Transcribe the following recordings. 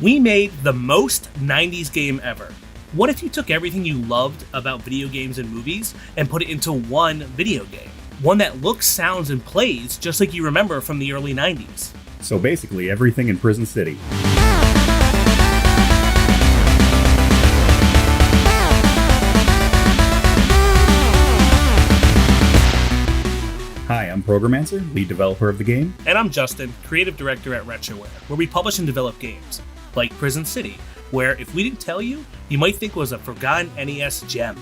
We made the most 90s game ever. What if you took everything you loved about video games and movies and put it into one video game? One that looks, sounds, and plays just like you remember from the early 90s. So basically everything in Prison City. Hi, I'm Programmancer, lead developer of the game. And I'm Justin, creative director at Retroware, where we publish and develop games, like Prison City, where if we didn't tell you, you might think was a forgotten NES gem.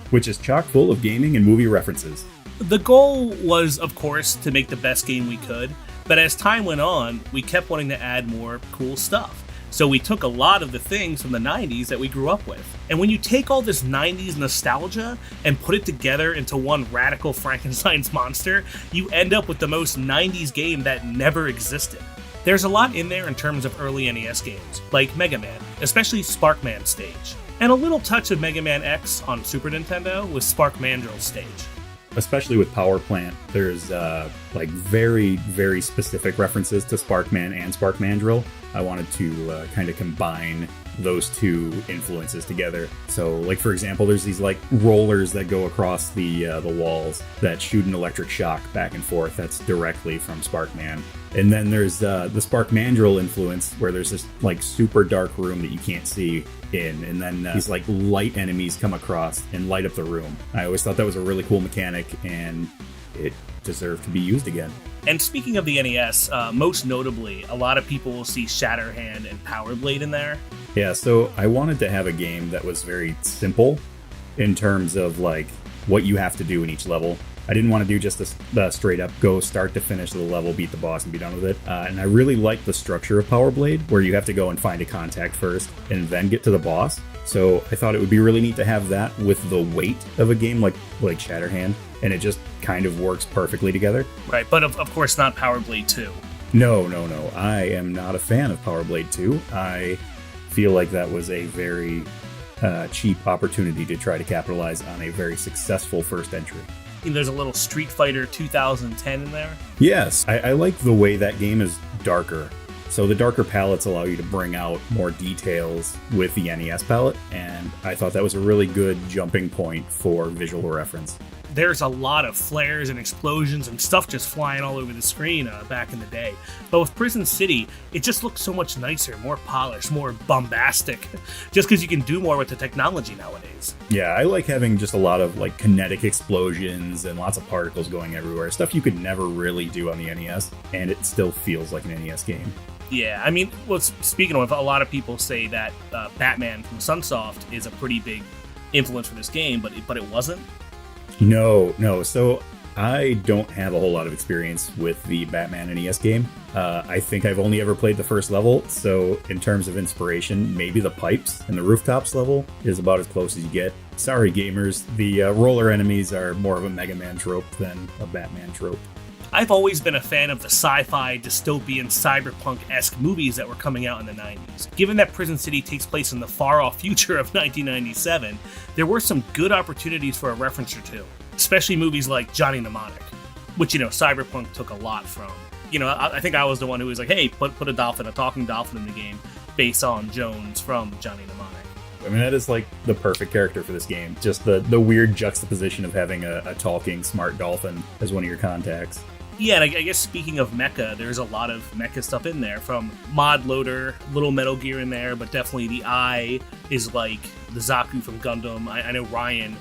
Which is chock full of gaming and movie references. The goal was, of course, to make the best game we could, but as time went on, we kept wanting to add more cool stuff. So we took a lot of the things from the 90s that we grew up with. And when you take all this 90s nostalgia and put it together into one radical Frankenstein's monster, you end up with the most 90s game that never existed. There's a lot in there in terms of early NES games, like Mega Man, especially Sparkman Stage, and a little touch of Mega Man X on Super Nintendo with Sparkmandrel Stage. Especially with Power Plant, there's very, very specific references to Sparkman and Sparkmandrel. I wanted to kind of combine those two influences together. So, like for example, there's these like rollers that go across the walls that shoot an electric shock back and forth. That's directly from Sparkman. And then there's the Sparkmandrel influence, where there's this like super dark room that you can't see in, and then these like light enemies come across and light up the room. I always thought that was a really cool mechanic, and it deserved to be used again. And speaking of the NES, most notably, a lot of people will see Shatterhand and Power Blade in there. Yeah, so I wanted to have a game that was very simple in terms of like what you have to do in each level. I didn't want to do just the straight up go start to finish of the level, beat the boss, and be done with it. And I really like the structure of Power Blade, where you have to go and find a contact first and then get to the boss. So I thought it would be really neat to have that with the weight of a game like Shatterhand, and it just kind of works perfectly together. Right, but of course not Power Blade 2. No. I am not a fan of Power Blade 2. I feel like that was a very cheap opportunity to try to capitalize on a very successful first entry. There's a little Street Fighter 2010 in there. Yes, I like the way that game is darker. So the darker palettes allow you to bring out more details with the NES palette, and I thought that was a really good jumping point for visual reference. There's a lot of flares and explosions and stuff just flying all over the screen back in the day. But with Prison City, it just looks so much nicer, more polished, more bombastic, just because you can do more with the technology nowadays. Yeah, I like having just a lot of like kinetic explosions and lots of particles going everywhere, stuff you could never really do on the NES, and it still feels like an NES game. Yeah, I mean, well, speaking of, a lot of people say that Batman from Sunsoft is a pretty big influence for this game, but it wasn't. No. So I don't have a whole lot of experience with the Batman NES game. I think I've only ever played the first level, so in terms of inspiration, maybe the pipes and the rooftops level is about as close as you get. Sorry, gamers, the roller enemies are more of a Mega Man trope than a Batman trope. I've always been a fan of the sci-fi, dystopian, cyberpunk-esque movies that were coming out in the 90s. Given that Prison City takes place in the far-off future of 1997, there were some good opportunities for a reference or two, especially movies like Johnny Mnemonic, which, Cyberpunk took a lot from. I think I was the one who was like, hey, put a talking dolphin in the game based on Jones from Johnny Mnemonic. I mean, that is like the perfect character for this game. Just the weird juxtaposition of having a talking smart dolphin as one of your contacts. Yeah, and I guess speaking of mecha, there's a lot of mecha stuff in there, from Mod Loader, little Metal Gear in there, but definitely the Eye is like the Zaku from Gundam. I know Ryan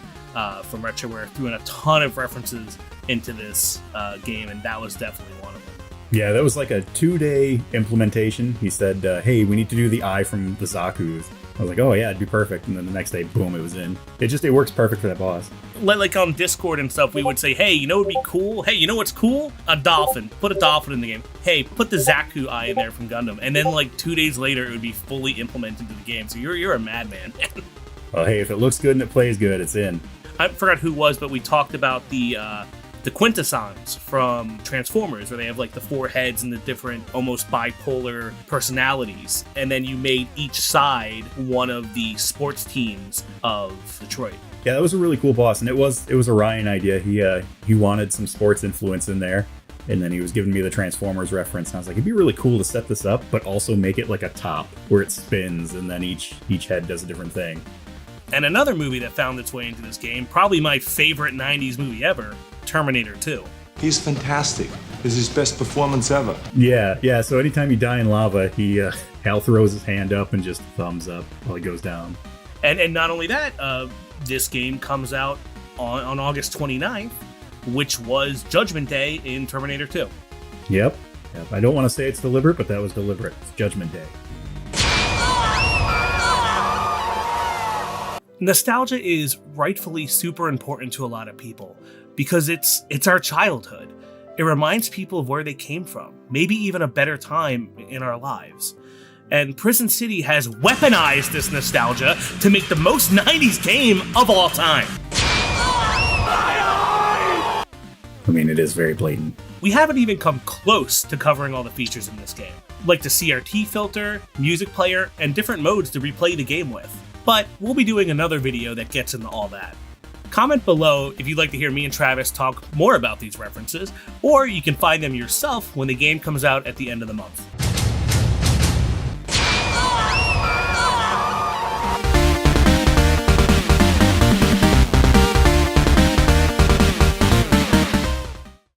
from Retroware threw in a ton of references into this game, and that was definitely one of them. Yeah, that was like a 2-day implementation. He said, hey, we need to do the Eye from the Zakus. I was like, oh yeah, it'd be perfect. And then the next day, boom, it was in. It works perfect for that boss. Like on Discord and stuff, we would say, hey, you know what'd be cool? Hey, you know what's cool? A dolphin. Put a dolphin in the game. Hey, put the Zaku Eye in there from Gundam. And then like 2 days later, it would be fully implemented into the game. So you're a madman. Well, hey, if it looks good and it plays good, it's in. I forgot who it was, but we talked about the Quintessons from Transformers, where they have like the 4 heads and the different almost bipolar personalities, and then you made each side one of the sports teams of Detroit. Yeah, that was a really cool boss, and it was a Ryan idea. He wanted some sports influence in there, And then he was giving me the Transformers reference, and I was like, it'd be really cool to set this up, but also make it like a top where it spins, and then each head does a different thing. And another movie that found its way into this game, probably my favorite 90s movie ever, Terminator 2. He's fantastic. This is his best performance ever. Yeah. So anytime you die in lava, Hal throws his hand up and just thumbs up while he goes down. And not only that, this game comes out on August 29th, which was Judgment Day in Terminator 2. Yep. I don't want to say it's deliberate, but that was deliberate. It's Judgment Day. Nostalgia is rightfully super important to a lot of people because it's our childhood. It reminds people of where they came from, maybe even a better time in our lives. And Prison City has weaponized this nostalgia to make the most 90s game of all time. I mean, it is very blatant. We haven't even come close to covering all the features in this game, like the CRT filter, music player, and different modes to replay the game with. But we'll be doing another video that gets into all that. Comment below if you'd like to hear me and Travis talk more about these references, or you can find them yourself when the game comes out at the end of the month.